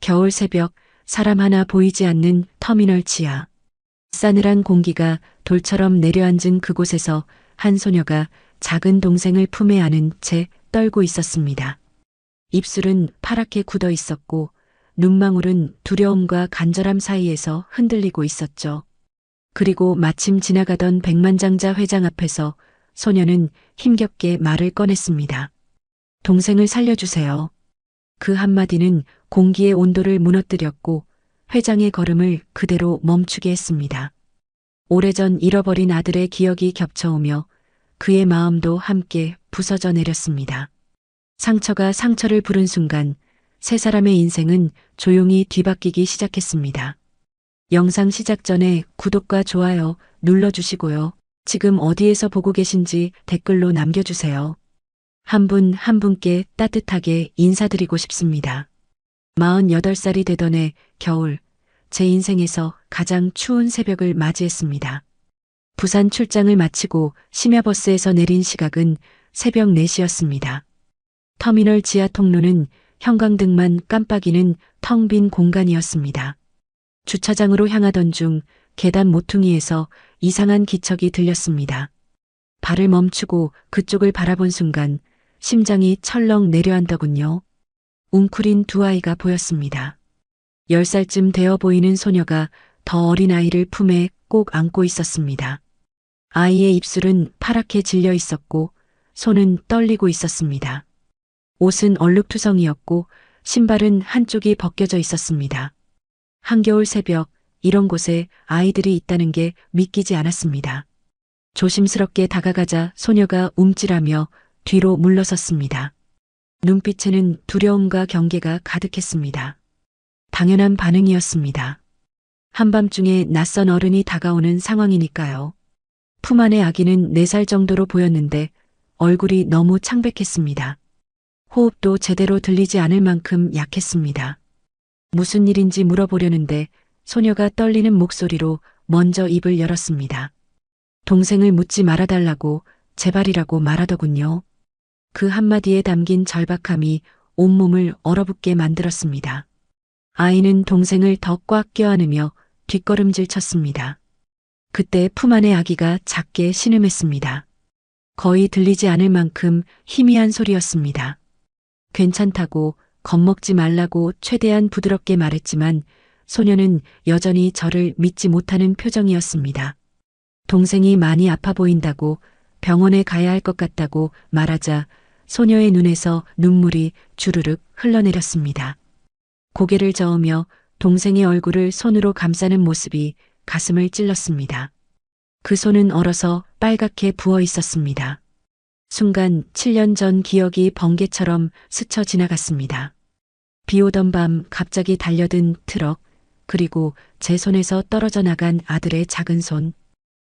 겨울 새벽, 사람 하나 보이지 않는 터미널 지하. 싸늘한 공기가 돌처럼 내려앉은 그곳에서 한 소녀가 작은 동생을 품에 안은 채 떨고 있었습니다. 입술은 파랗게 굳어 있었고 눈망울은 두려움과 간절함 사이에서 흔들리고 있었죠. 그리고 마침 지나가던 백만장자 회장 앞에서 소녀는 힘겹게 말을 꺼냈습니다. 동생을 살려주세요. 그 한마디는 공기의 온도를 무너뜨렸고 회장의 걸음을 그대로 멈추게 했습니다. 오래전 잃어버린 아들의 기억이 겹쳐오며 그의 마음도 함께 부서져 내렸습니다. 상처가 상처를 부른 순간 세 사람의 인생은 조용히 뒤바뀌기 시작했습니다. 영상 시작 전에 구독과 좋아요 눌러주시고요. 지금 어디에서 보고 계신지 댓글로 남겨주세요. 한 분 한 분께 따뜻하게 인사드리고 싶습니다. 48살이 되던 해 겨울, 제 인생에서 가장 추운 새벽을 맞이했습니다. 부산 출장을 마치고 심야버스에서 내린 시각은 새벽 4시였습니다. 터미널 지하 통로는 형광등만 깜빡이는 텅 빈 공간이었습니다. 주차장으로 향하던 중 계단 모퉁이에서 이상한 기척이 들렸습니다. 발을 멈추고 그쪽을 바라본 순간 심장이 철렁 내려앉더군요. 웅크린 두 아이가 보였습니다. 10살쯤 되어 보이는 소녀가 더 어린 아이를 품에 꼭 안고 있었습니다. 아이의 입술은 파랗게 질려 있었고 손은 떨리고 있었습니다. 옷은 얼룩투성이었고 신발은 한쪽이 벗겨져 있었습니다. 한겨울 새벽, 이런 곳에 아이들이 있다는 게 믿기지 않았습니다. 조심스럽게 다가가자 소녀가 움찔하며 뒤로 물러섰습니다. 눈빛에는 두려움과 경계가 가득했습니다. 당연한 반응이었습니다. 한밤중에 낯선 어른이 다가오는 상황이니까요. 품 안의 아기는 4살 정도로 보였는데 얼굴이 너무 창백했습니다. 호흡도 제대로 들리지 않을 만큼 약했습니다. 무슨 일인지 물어보려는데 소녀가 떨리는 목소리로 먼저 입을 열었습니다. 동생을 묻지 말아달라고 제발이라고 말하더군요. 그 한마디에 담긴 절박함이 온몸을 얼어붙게 만들었습니다. 아이는 동생을 더 꽉 껴안으며 뒷걸음질 쳤습니다. 그때 품 안의 아기가 작게 신음했습니다. 거의 들리지 않을 만큼 희미한 소리였습니다. 괜찮다고, 겁먹지 말라고 최대한 부드럽게 말했지만 소녀는 여전히 저를 믿지 못하는 표정이었습니다. 동생이 많이 아파 보인다고, 병원에 가야 할 것 같다고 말하자 소녀의 눈에서 눈물이 주르륵 흘러내렸습니다. 고개를 저으며 동생의 얼굴을 손으로 감싸는 모습이 가슴을 찔렀습니다. 그 손은 얼어서 빨갛게 부어 있었습니다. 순간 7년 전 기억이 번개처럼 스쳐 지나갔습니다. 비 오던 밤 갑자기 달려든 트럭, 그리고 제 손에서 떨어져 나간 아들의 작은 손.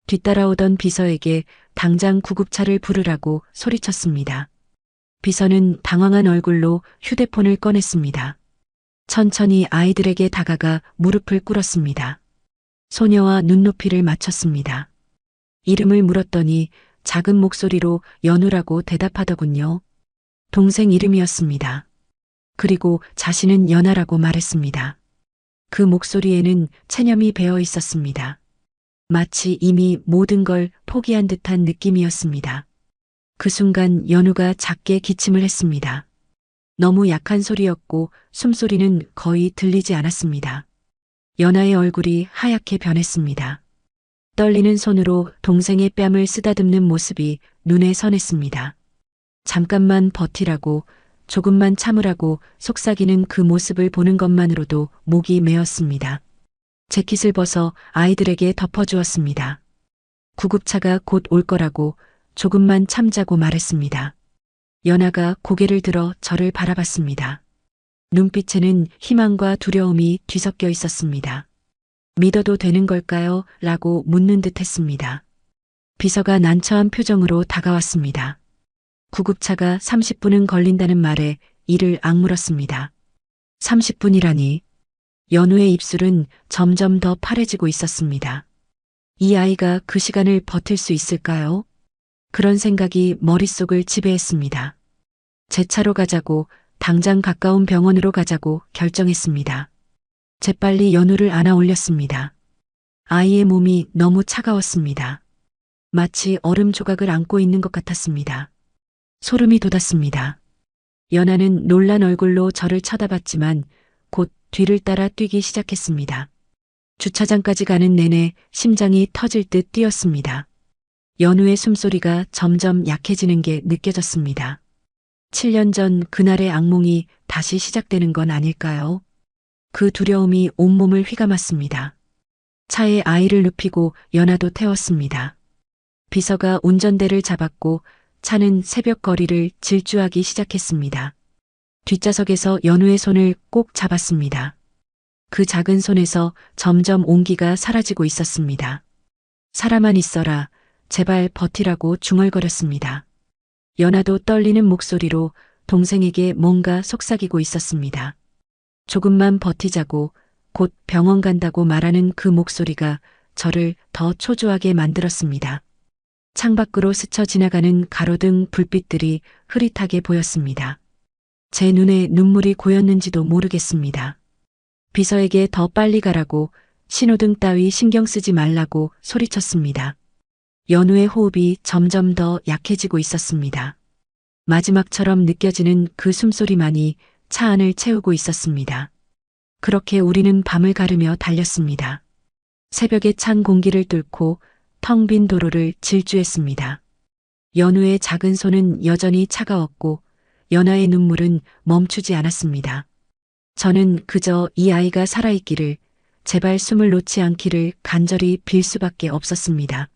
뒤따라오던 비서에게 당장 구급차를 부르라고 소리쳤습니다. 비서는 당황한 얼굴로 휴대폰을 꺼냈습니다. 천천히 아이들에게 다가가 무릎을 꿇었습니다. 소녀와 눈높이를 맞췄습니다. 이름을 물었더니 작은 목소리로 연우라고 대답하더군요. 동생 이름이었습니다. 그리고 자신은 연아라고 말했습니다. 그 목소리에는 체념이 배어 있었습니다. 마치 이미 모든 걸 포기한 듯한 느낌이었습니다. 그 순간 연우가 작게 기침을 했습니다. 너무 약한 소리였고 숨소리는 거의 들리지 않았습니다. 연아의 얼굴이 하얗게 변했습니다. 떨리는 손으로 동생의 뺨을 쓰다듬는 모습이 눈에 선했습니다. 잠깐만 버티라고, 조금만 참으라고 속삭이는 그 모습을 보는 것만으로도 목이 메었습니다. 재킷을 벗어 아이들에게 덮어주었습니다. 구급차가 곧 올 거라고, 조금만 참자고 말했습니다. 연아가 고개를 들어 저를 바라봤습니다. 눈빛에는 희망과 두려움이 뒤섞여 있었습니다. 믿어도 되는 걸까요? 라고 묻는 듯 했습니다. 비서가 난처한 표정으로 다가왔습니다. 구급차가 30분은 걸린다는 말에 이를 악물었습니다. 30분이라니. 연우의 입술은 점점 더 파래지고 있었습니다. 이 아이가 그 시간을 버틸 수 있을까요? 그런 생각이 머릿속을 지배했습니다. 제 차로 가자고, 당장 가까운 병원으로 가자고 결정했습니다. 재빨리 연우를 안아 올렸습니다. 아이의 몸이 너무 차가웠습니다. 마치 얼음 조각을 안고 있는 것 같았습니다. 소름이 돋았습니다. 연아는 놀란 얼굴로 저를 쳐다봤지만 곧 뒤를 따라 뛰기 시작했습니다. 주차장까지 가는 내내 심장이 터질 듯 뛰었습니다. 연우의 숨소리가 점점 약해지는 게 느껴졌습니다. 7년 전 그날의 악몽이 다시 시작되는 건 아닐까요? 그 두려움이 온몸을 휘감았습니다. 차에 아이를 눕히고 연아도 태웠습니다. 비서가 운전대를 잡았고 차는 새벽 거리를 질주하기 시작했습니다. 뒷좌석에서 연우의 손을 꼭 잡았습니다. 그 작은 손에서 점점 온기가 사라지고 있었습니다. 살아만 있어라, 제발 버티라고 중얼거렸습니다. 연아도 떨리는 목소리로 동생에게 뭔가 속삭이고 있었습니다. 조금만 버티자고, 곧 병원 간다고 말하는 그 목소리가 저를 더 초조하게 만들었습니다. 창밖으로 스쳐 지나가는 가로등 불빛들이 흐릿하게 보였습니다. 제 눈에 눈물이 고였는지도 모르겠습니다. 비서에게 더 빨리 가라고, 신호등 따위 신경 쓰지 말라고 소리쳤습니다. 연우의 호흡이 점점 더 약해지고 있었습니다. 마지막처럼 느껴지는 그 숨소리만이 차 안을 채우고 있었습니다. 그렇게 우리는 밤을 가르며 달렸습니다. 새벽에 찬 공기를 뚫고 텅 빈 도로를 질주했습니다. 연우의 작은 손은 여전히 차가웠고 연아의 눈물은 멈추지 않았습니다. 저는 그저 이 아이가 살아있기를, 제발 숨을 놓지 않기를 간절히 빌 수밖에 없었습니다.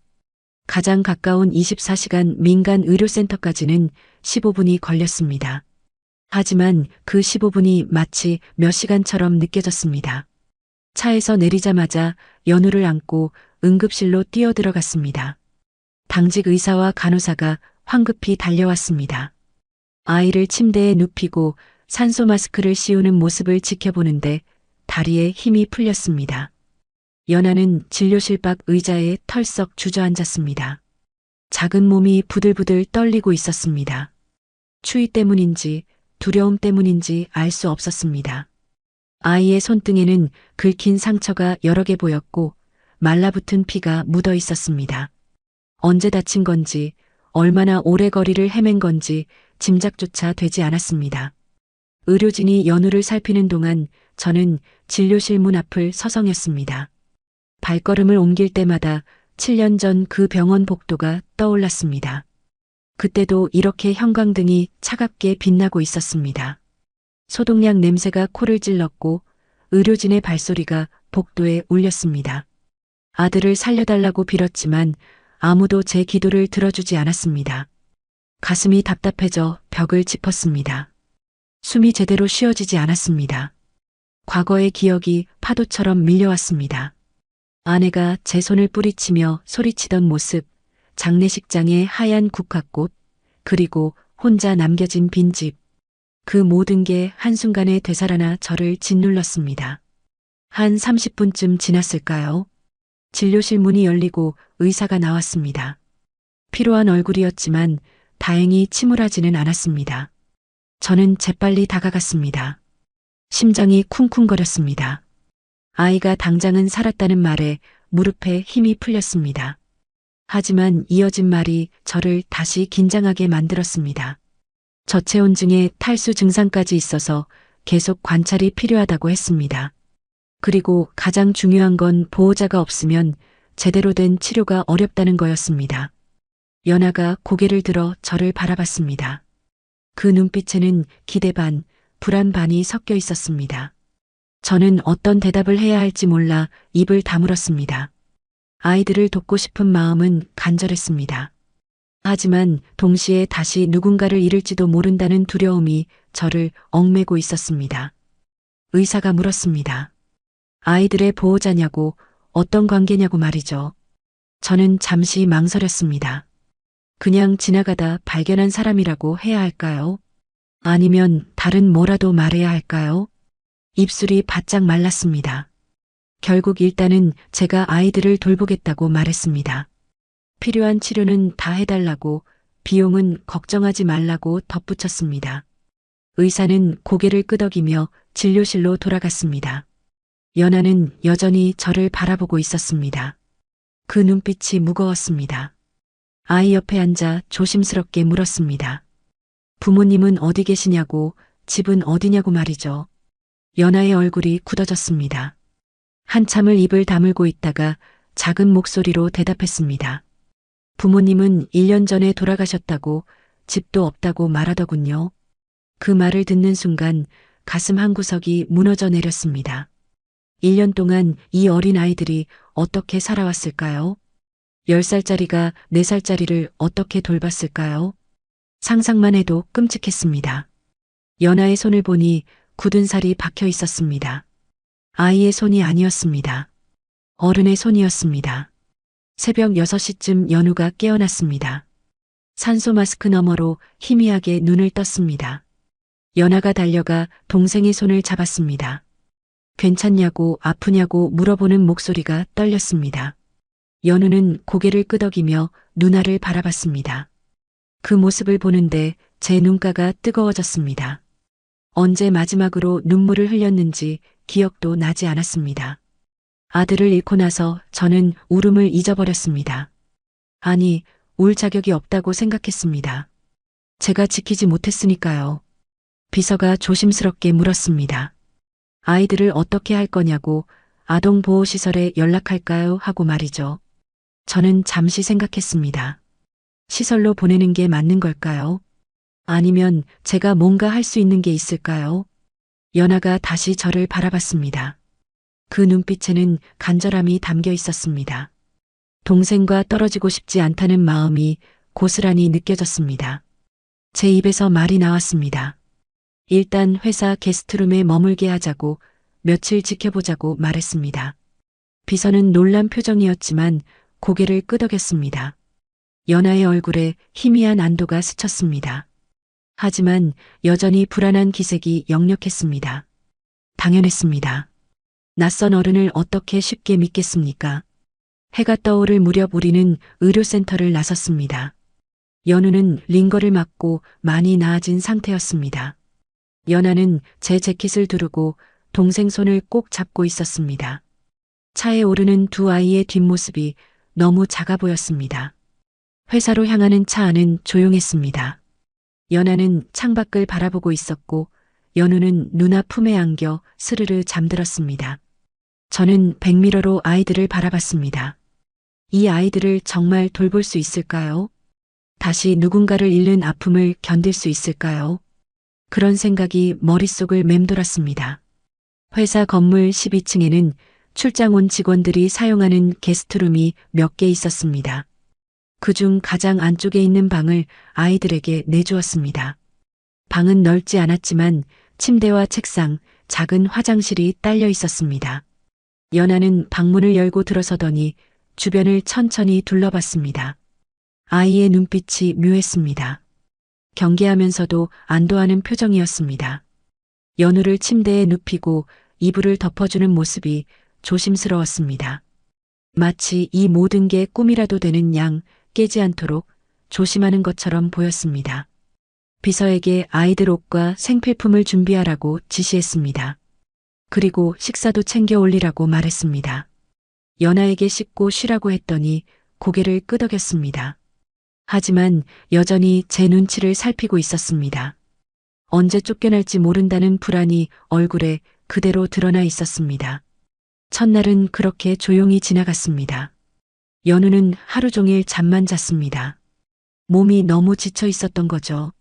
가장 가까운 24시간 민간 의료센터까지는 15분이 걸렸습니다. 하지만 그 15분이 마치 몇 시간처럼 느껴졌습니다. 차에서 내리자마자 연우를 안고 응급실로 뛰어들어갔습니다. 당직 의사와 간호사가 황급히 달려왔습니다. 아이를 침대에 눕히고 산소 마스크를 씌우는 모습을 지켜보는데 다리에 힘이 풀렸습니다. 연아는 진료실 밖 의자에 털썩 주저앉았습니다. 작은 몸이 부들부들 떨리고 있었습니다. 추위 때문인지 두려움 때문인지 알 수 없었습니다. 아이의 손등에는 긁힌 상처가 여러 개 보였고 말라붙은 피가 묻어 있었습니다. 언제 다친 건지, 얼마나 오래 거리를 헤맨 건지 짐작조차 되지 않았습니다. 의료진이 연우를 살피는 동안 저는 진료실 문 앞을 서성였습니다. 발걸음을 옮길 때마다 7년 전 그 병원 복도가 떠올랐습니다. 그때도 이렇게 형광등이 차갑게 빛나고 있었습니다. 소독약 냄새가 코를 찔렀고 의료진의 발소리가 복도에 울렸습니다. 아들을 살려달라고 빌었지만 아무도 제 기도를 들어주지 않았습니다. 가슴이 답답해져 벽을 짚었습니다. 숨이 제대로 쉬어지지 않았습니다. 과거의 기억이 파도처럼 밀려왔습니다. 아내가 제 손을 뿌리치며 소리치던 모습, 장례식장의 하얀 국화꽃, 그리고 혼자 남겨진 빈집. 그 모든 게 한순간에 되살아나 저를 짓눌렀습니다. 한 30분쯤 지났을까요? 진료실 문이 열리고 의사가 나왔습니다. 피로한 얼굴이었지만 다행히 침울하지는 않았습니다. 저는 재빨리 다가갔습니다. 심장이 쿵쿵거렸습니다. 아이가 당장은 살았다는 말에 무릎에 힘이 풀렸습니다. 하지만 이어진 말이 저를 다시 긴장하게 만들었습니다. 저체온증에 탈수 증상까지 있어서 계속 관찰이 필요하다고 했습니다. 그리고 가장 중요한 건 보호자가 없으면 제대로 된 치료가 어렵다는 거였습니다. 연아가 고개를 들어 저를 바라봤습니다. 그 눈빛에는 기대 반, 불안 반이 섞여 있었습니다. 저는 어떤 대답을 해야 할지 몰라 입을 다물었습니다. 아이들을 돕고 싶은 마음은 간절했습니다. 하지만 동시에 다시 누군가를 잃을지도 모른다는 두려움이 저를 얽매고 있었습니다. 의사가 물었습니다. 아이들의 보호자냐고, 어떤 관계냐고 말이죠. 저는 잠시 망설였습니다. 그냥 지나가다 발견한 사람이라고 해야 할까요? 아니면 다른 뭐라도 말해야 할까요? 입술이 바짝 말랐습니다. 결국 일단은 제가 아이들을 돌보겠다고 말했습니다. 필요한 치료는 다 해달라고, 비용은 걱정하지 말라고 덧붙였습니다. 의사는 고개를 끄덕이며 진료실로 돌아갔습니다. 연아는 여전히 저를 바라보고 있었습니다. 그 눈빛이 무거웠습니다. 아이 옆에 앉아 조심스럽게 물었습니다. 부모님은 어디 계시냐고, 집은 어디냐고 말이죠. 연아의 얼굴이 굳어졌습니다. 한참을 입을 다물고 있다가 작은 목소리로 대답했습니다. 부모님은 1년 전에 돌아가셨다고, 집도 없다고 말하더군요. 그 말을 듣는 순간 가슴 한 구석이 무너져 내렸습니다. 1년 동안 이 어린 아이들이 어떻게 살아왔을까요? 10살짜리가 4살짜리를 어떻게 돌봤을까요? 상상만 해도 끔찍했습니다. 연아의 손을 보니 굳은 살이 박혀 있었습니다. 아이의 손이 아니었습니다. 어른의 손이었습니다. 새벽 6시쯤 연우가 깨어났습니다. 산소 마스크 너머로 희미하게 눈을 떴습니다. 연아가 달려가 동생의 손을 잡았습니다. 괜찮냐고 아프냐고 물어보는 목소리가 떨렸습니다. 연우는 고개를 끄덕이며 누나를 바라봤습니다. 그 모습을 보는데 제 눈가가 뜨거워졌습니다. 언제 마지막으로 눈물을 흘렸는지 기억도 나지 않았습니다. 아들을 잃고 나서 저는 울음을 잊어버렸습니다. 아니, 울 자격이 없다고 생각했습니다. 제가 지키지 못했으니까요. 비서가 조심스럽게 물었습니다. 아이들을 어떻게 할 거냐고, 아동보호시설에 연락할까요? 하고 말이죠. 저는 잠시 생각했습니다. 시설로 보내는 게 맞는 걸까요? 아니면 제가 뭔가 할 수 있는 게 있을까요? 연아가 다시 저를 바라봤습니다. 그 눈빛에는 간절함이 담겨 있었습니다. 동생과 떨어지고 싶지 않다는 마음이 고스란히 느껴졌습니다. 제 입에서 말이 나왔습니다. 일단 회사 게스트룸에 머물게 하자고, 며칠 지켜보자고 말했습니다. 비서는 놀란 표정이었지만 고개를 끄덕였습니다. 연아의 얼굴에 희미한 안도가 스쳤습니다. 하지만 여전히 불안한 기색이 역력했습니다. 당연했습니다. 낯선 어른을 어떻게 쉽게 믿겠습니까? 해가 떠오를 무렵 우리는 의료센터를 나섰습니다. 연우는 링거를 맞고 많이 나아진 상태였습니다. 연아는 제 재킷을 두르고 동생 손을 꼭 잡고 있었습니다. 차에 오르는 두 아이의 뒷모습이 너무 작아 보였습니다. 회사로 향하는 차 안은 조용했습니다. 연아는 창밖을 바라보고 있었고 연우는 누나 품에 안겨 스르르 잠들었습니다. 저는 백미러로 아이들을 바라봤습니다. 이 아이들을 정말 돌볼 수 있을까요? 다시 누군가를 잃는 아픔을 견딜 수 있을까요? 그런 생각이 머릿속을 맴돌았습니다. 회사 건물 12층에는 출장 온 직원들이 사용하는 게스트룸이 몇 개 있었습니다. 그중 가장 안쪽에 있는 방을 아이들에게 내주었습니다. 방은 넓지 않았지만 침대와 책상, 작은 화장실이 딸려 있었습니다. 연아는 방문을 열고 들어서더니 주변을 천천히 둘러봤습니다. 아이의 눈빛이 묘했습니다. 경계하면서도 안도하는 표정이었습니다. 연우를 침대에 눕히고 이불을 덮어주는 모습이 조심스러웠습니다. 마치 이 모든 게 꿈이라도 되는 양 깨지 않도록 조심하는 것처럼 보였습니다. 비서에게 아이들 옷과 생필품을 준비하라고 지시했습니다. 그리고 식사도 챙겨 올리라고 말했습니다. 연아에게 씻고 쉬라고 했더니 고개를 끄덕였습니다. 하지만 여전히 제 눈치를 살피고 있었습니다. 언제 쫓겨날지 모른다는 불안이 얼굴에 그대로 드러나 있었습니다. 첫날은 그렇게 조용히 지나갔습니다. 연우는 하루 종일 잠만 잤습니다. 몸이 너무 지쳐 있었던 거죠.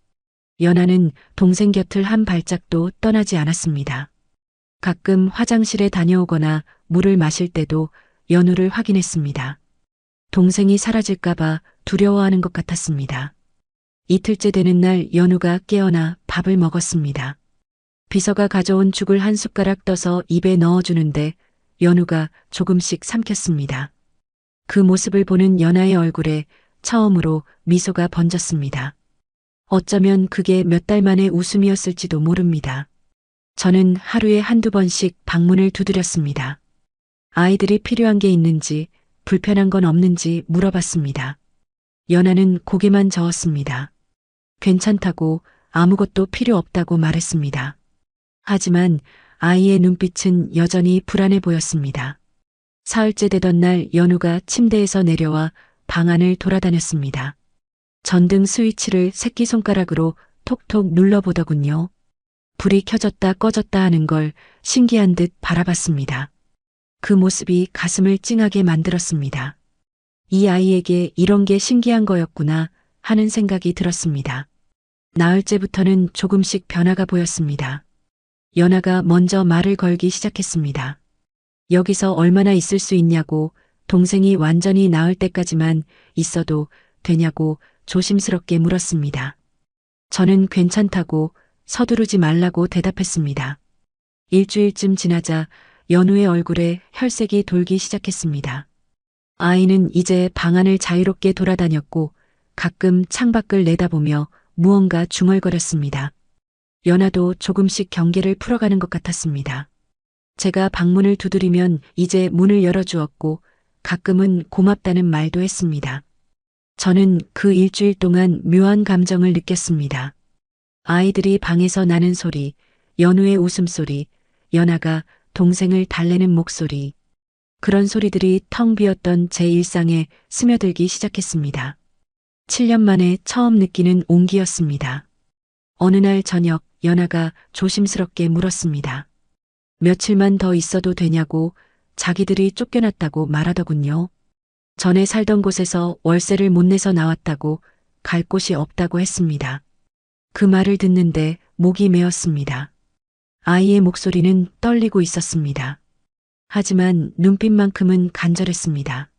연아는 동생 곁을 한 발짝도 떠나지 않았습니다. 가끔 화장실에 다녀오거나 물을 마실 때도 연우를 확인했습니다. 동생이 사라질까봐 두려워하는 것 같았습니다. 이틀째 되는 날 연우가 깨어나 밥을 먹었습니다. 비서가 가져온 죽을 한 숟가락 떠서 입에 넣어주는데 연우가 조금씩 삼켰습니다. 그 모습을 보는 연아의 얼굴에 처음으로 미소가 번졌습니다. 어쩌면 그게 몇 달 만의 웃음이었을지도 모릅니다. 저는 하루에 한두 번씩 방문을 두드렸습니다. 아이들이 필요한 게 있는지 불편한 건 없는지 물어봤습니다. 연아는 고개만 저었습니다. 괜찮다고 아무것도 필요 없다고 말했습니다. 하지만 아이의 눈빛은 여전히 불안해 보였습니다. 사흘째 되던 날 연우가 침대에서 내려와 방 안을 돌아다녔습니다. 전등 스위치를 새끼손가락으로 톡톡 눌러보더군요. 불이 켜졌다 꺼졌다 하는 걸 신기한 듯 바라봤습니다. 그 모습이 가슴을 찡하게 만들었습니다. 이 아이에게 이런 게 신기한 거였구나 하는 생각이 들었습니다. 나흘째부터는 조금씩 변화가 보였습니다. 연아가 먼저 말을 걸기 시작했습니다. 여기서 얼마나 있을 수 있냐고, 동생이 완전히 나을 때까지만 있어도 되냐고 조심스럽게 물었습니다. 저는 괜찮다고 서두르지 말라고 대답했습니다. 일주일쯤 지나자 연우의 얼굴에 혈색이 돌기 시작했습니다. 아이는 이제 방 안을 자유롭게 돌아다녔고 가끔 창밖을 내다보며 무언가 중얼거렸습니다. 연아도 조금씩 경계를 풀어가는 것 같았습니다. 제가 방문을 두드리면 이제 문을 열어주었고 가끔은 고맙다는 말도 했습니다. 저는 그 일주일 동안 묘한 감정을 느꼈습니다. 아이들이 방에서 나는 소리, 연우의 웃음소리, 연아가 동생을 달래는 목소리. 그런 소리들이 텅 비었던 제 일상에 스며들기 시작했습니다. 7년 만에 처음 느끼는 온기였습니다. 어느 날 저녁 연아가 조심스럽게 물었습니다. 며칠만 더 있어도 되냐고, 자기들이 쫓겨났다고 말하더군요. 전에 살던 곳에서 월세를 못 내서 나왔다고, 갈 곳이 없다고 했습니다. 그 말을 듣는데 목이 메었습니다. 아이의 목소리는 떨리고 있었습니다. 하지만 눈빛만큼은 간절했습니다.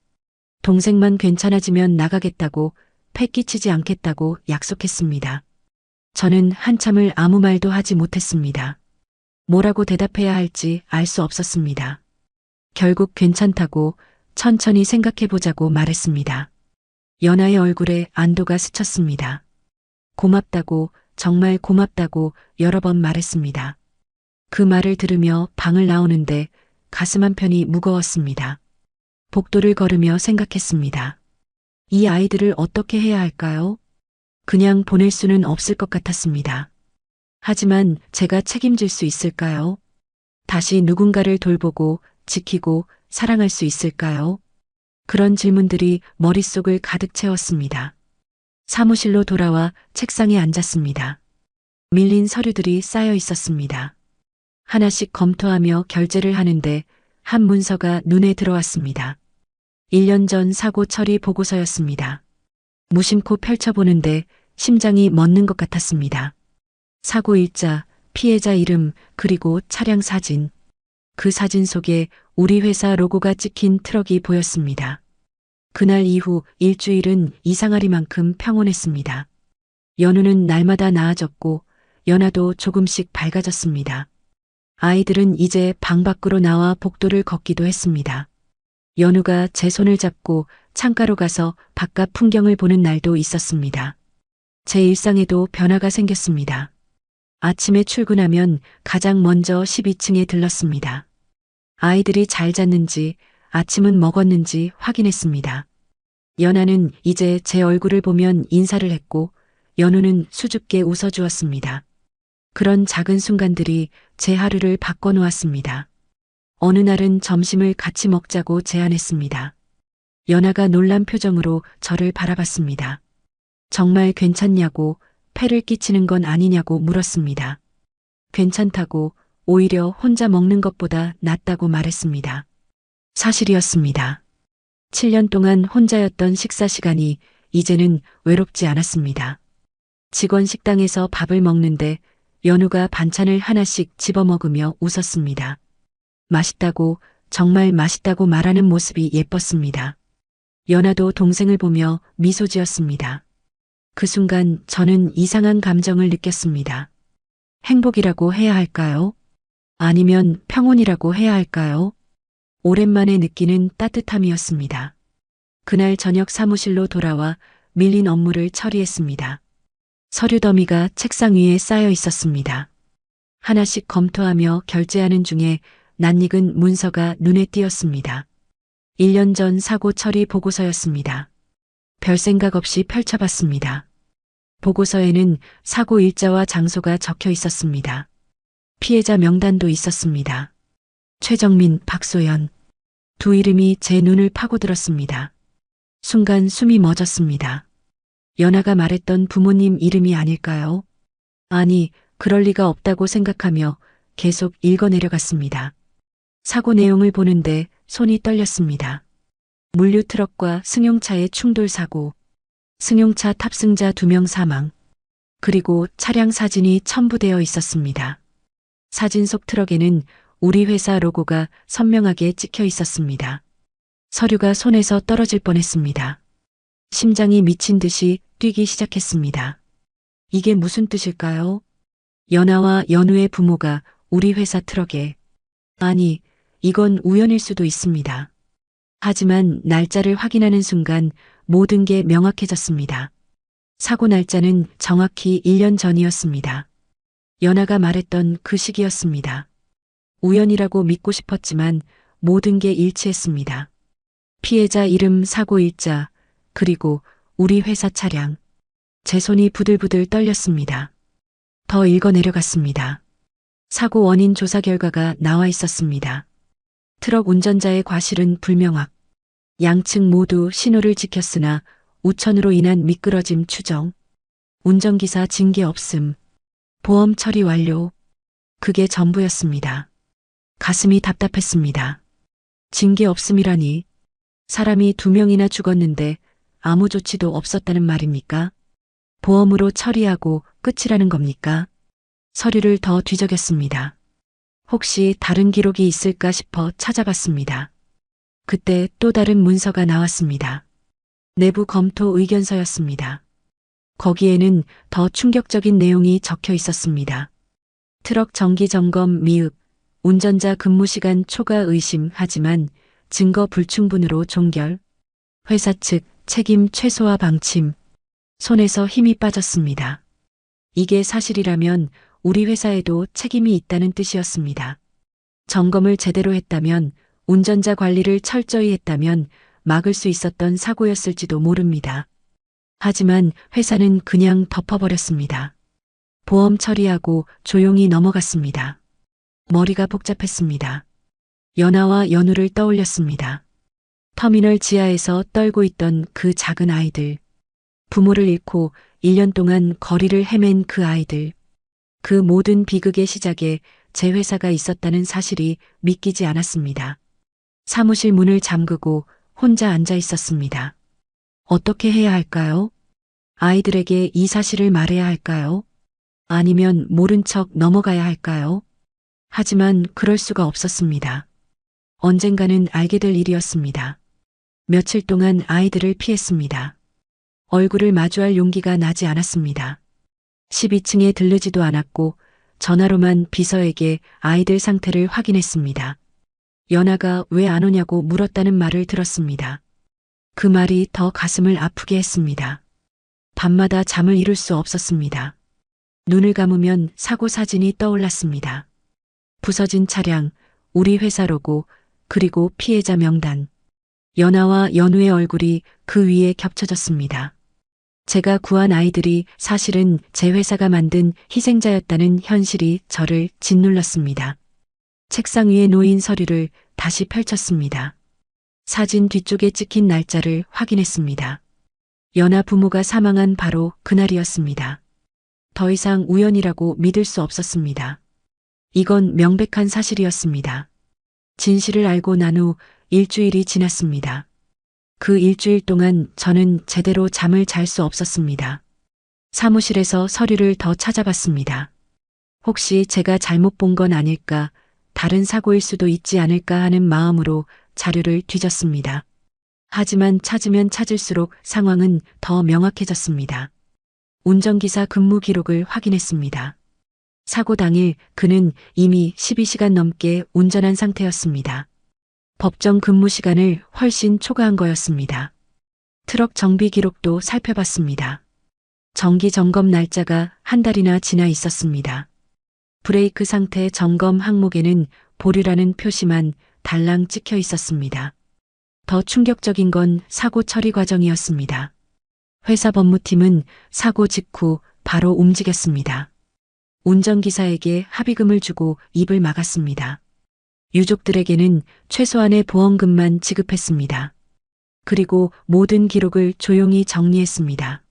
동생만 괜찮아지면 나가겠다고, 패 끼치지 않겠다고 약속했습니다. 저는 한참을 아무 말도 하지 못했습니다. 뭐라고 대답해야 할지 알 수 없었습니다. 결국 괜찮다고 천천히 생각해보자고 말했습니다. 연아의 얼굴에 안도가 스쳤습니다. 고맙다고, 정말 고맙다고 여러 번 말했습니다. 그 말을 들으며 방을 나오는데 가슴 한편이 무거웠습니다. 복도를 걸으며 생각했습니다. 이 아이들을 어떻게 해야 할까요? 그냥 보낼 수는 없을 것 같았습니다. 하지만 제가 책임질 수 있을까요? 다시 누군가를 돌보고 지키고 사랑할 수 있을까요? 그런 질문들이 머릿속을 가득 채웠습니다. 사무실로 돌아와 책상에 앉았습니다. 밀린 서류들이 쌓여 있었습니다. 하나씩 검토하며 결제를 하는데 한 문서가 눈에 들어왔습니다. 1년 전 사고 처리 보고서였습니다. 무심코 펼쳐보는데 심장이 멎는 것 같았습니다. 사고 일자, 피해자 이름, 그리고 차량 사진. 그 사진 속에 우리 회사 로고가 찍힌 트럭이 보였습니다. 그날 이후 일주일은 이상하리만큼 평온했습니다. 연우는 날마다 나아졌고 연아도 조금씩 밝아졌습니다. 아이들은 이제 방 밖으로 나와 복도를 걷기도 했습니다. 연우가 제 손을 잡고 창가로 가서 바깥 풍경을 보는 날도 있었습니다. 제 일상에도 변화가 생겼습니다. 아침에 출근하면 가장 먼저 12층에 들렀습니다. 아이들이 잘 잤는지, 아침은 먹었는지 확인했습니다. 연아는 이제 제 얼굴을 보면 인사를 했고, 연우는 수줍게 웃어주었습니다. 그런 작은 순간들이 제 하루를 바꿔놓았습니다. 어느 날은 점심을 같이 먹자고 제안했습니다. 연아가 놀란 표정으로 저를 바라봤습니다. 정말 괜찮냐고, 폐를 끼치는 건 아니냐고 물었습니다. 괜찮다고, 오히려 혼자 먹는 것보다 낫다고 말했습니다. 사실이었습니다. 7년 동안 혼자였던 식사 시간이 이제는 외롭지 않았습니다. 직원 식당에서 밥을 먹는데 연우가 반찬을 하나씩 집어먹으며 웃었습니다. 맛있다고, 정말 맛있다고 말하는 모습이 예뻤습니다. 연아도 동생을 보며 미소 지었습니다. 그 순간 저는 이상한 감정을 느꼈습니다. 행복이라고 해야 할까요? 아니면 평온이라고 해야 할까요? 오랜만에 느끼는 따뜻함이었습니다. 그날 저녁 사무실로 돌아와 밀린 업무를 처리했습니다. 서류 더미가 책상 위에 쌓여 있었습니다. 하나씩 검토하며 결제하는 중에 낯익은 문서가 눈에 띄었습니다. 1년 전 사고 처리 보고서였습니다. 별 생각 없이 펼쳐봤습니다. 보고서에는 사고 일자와 장소가 적혀 있었습니다. 피해자 명단도 있었습니다. 최정민, 박소연. 두 이름이 제 눈을 파고들었습니다. 순간 숨이 멎었습니다. 연아가 말했던 부모님 이름이 아닐까요? 아니, 그럴 리가 없다고 생각하며 계속 읽어내려갔습니다. 사고 내용을 보는데 손이 떨렸습니다. 물류 트럭과 승용차의 충돌 사고, 승용차 탑승자 2명 사망, 그리고 차량 사진이 첨부되어 있었습니다. 사진 속 트럭에는 우리 회사 로고가 선명하게 찍혀 있었습니다. 서류가 손에서 떨어질 뻔했습니다. 심장이 미친 듯이 뛰기 시작했습니다. 이게 무슨 뜻일까요? 연아와 연우의 부모가 우리 회사 트럭에. 아니, 이건 우연일 수도 있습니다. 하지만 날짜를 확인하는 순간 모든 게 명확해졌습니다. 사고 날짜는 정확히 1년 전이었습니다. 연아가 말했던 그 시기였습니다. 우연이라고 믿고 싶었지만 모든 게 일치했습니다. 피해자 이름, 사고 일자, 그리고 우리 회사 차량. 제 손이 부들부들 떨렸습니다. 더 읽어내려갔습니다. 사고 원인 조사 결과가 나와 있었습니다. 트럭 운전자의 과실은 불명확. 양측 모두 신호를 지켰으나 우천으로 인한 미끄러짐 추정. 운전기사 징계 없음. 보험 처리 완료. 그게 전부였습니다. 가슴이 답답했습니다. 징계 없음이라니. 사람이 2명이나 죽었는데 아무 조치도 없었다는 말입니까? 보험으로 처리하고 끝이라는 겁니까? 서류를 더 뒤적였습니다. 혹시 다른 기록이 있을까 싶어 찾아봤습니다. 그때 또 다른 문서가 나왔습니다. 내부 검토 의견서였습니다. 거기에는 더 충격적인 내용이 적혀 있었습니다. 트럭 정기 점검 미흡, 운전자 근무 시간 초과 의심 하지만 증거 불충분으로 종결, 회사 측 책임 최소화 방침. 손에서 힘이 빠졌습니다. 이게 사실이라면 우리 회사에도 책임이 있다는 뜻이었습니다. 점검을 제대로 했다면, 운전자 관리를 철저히 했다면 막을 수 있었던 사고였을지도 모릅니다. 하지만 회사는 그냥 덮어버렸습니다. 보험 처리하고 조용히 넘어갔습니다. 머리가 복잡했습니다. 연아와 연우를 떠올렸습니다. 터미널 지하에서 떨고 있던 그 작은 아이들. 부모를 잃고 1년 동안 거리를 헤맨 그 아이들. 그 모든 비극의 시작에 제 회사가 있었다는 사실이 믿기지 않았습니다. 사무실 문을 잠그고 혼자 앉아 있었습니다. 어떻게 해야 할까요? 아이들에게 이 사실을 말해야 할까요? 아니면 모른 척 넘어가야 할까요? 하지만 그럴 수가 없었습니다. 언젠가는 알게 될 일이었습니다. 며칠 동안 아이들을 피했습니다. 얼굴을 마주할 용기가 나지 않았습니다. 12층에 들르지도 않았고 전화로만 비서에게 아이들 상태를 확인했습니다. 연아가 왜 안 오냐고 물었다는 말을 들었습니다. 그 말이 더 가슴을 아프게 했습니다. 밤마다 잠을 이룰 수 없었습니다. 눈을 감으면 사고 사진이 떠올랐습니다. 부서진 차량, 우리 회사 로고, 그리고 피해자 명단. 연아와 연우의 얼굴이 그 위에 겹쳐졌습니다. 제가 구한 아이들이 사실은 제 회사가 만든 희생자였다는 현실이 저를 짓눌렀습니다. 책상 위에 놓인 서류를 다시 펼쳤습니다. 사진 뒤쪽에 찍힌 날짜를 확인했습니다. 연아 부모가 사망한 바로 그날이었습니다. 더 이상 우연이라고 믿을 수 없었습니다. 이건 명백한 사실이었습니다. 진실을 알고 난 후 일주일이 지났습니다. 그 일주일 동안 저는 제대로 잠을 잘 수 없었습니다. 사무실에서 서류를 더 찾아봤습니다. 혹시 제가 잘못 본 건 아닐까, 다른 사고일 수도 있지 않을까 하는 마음으로 자료를 뒤졌습니다. 하지만 찾으면 찾을수록 상황은 더 명확해졌습니다. 운전기사 근무 기록을 확인했습니다. 사고 당일 그는 이미 12시간 넘게 운전한 상태였습니다. 법정 근무 시간을 훨씬 초과한 거였습니다. 트럭 정비 기록도 살펴봤습니다. 정기 점검 날짜가 한 달이나 지나 있었습니다. 브레이크 상태 점검 항목에는 보류라는 표시만 달랑 찍혀 있었습니다. 더 충격적인 건 사고 처리 과정이었습니다. 회사 법무팀은 사고 직후 바로 움직였습니다. 운전기사에게 합의금을 주고 입을 막았습니다. 유족들에게는 최소한의 보험금만 지급했습니다. 그리고 모든 기록을 조용히 정리했습니다.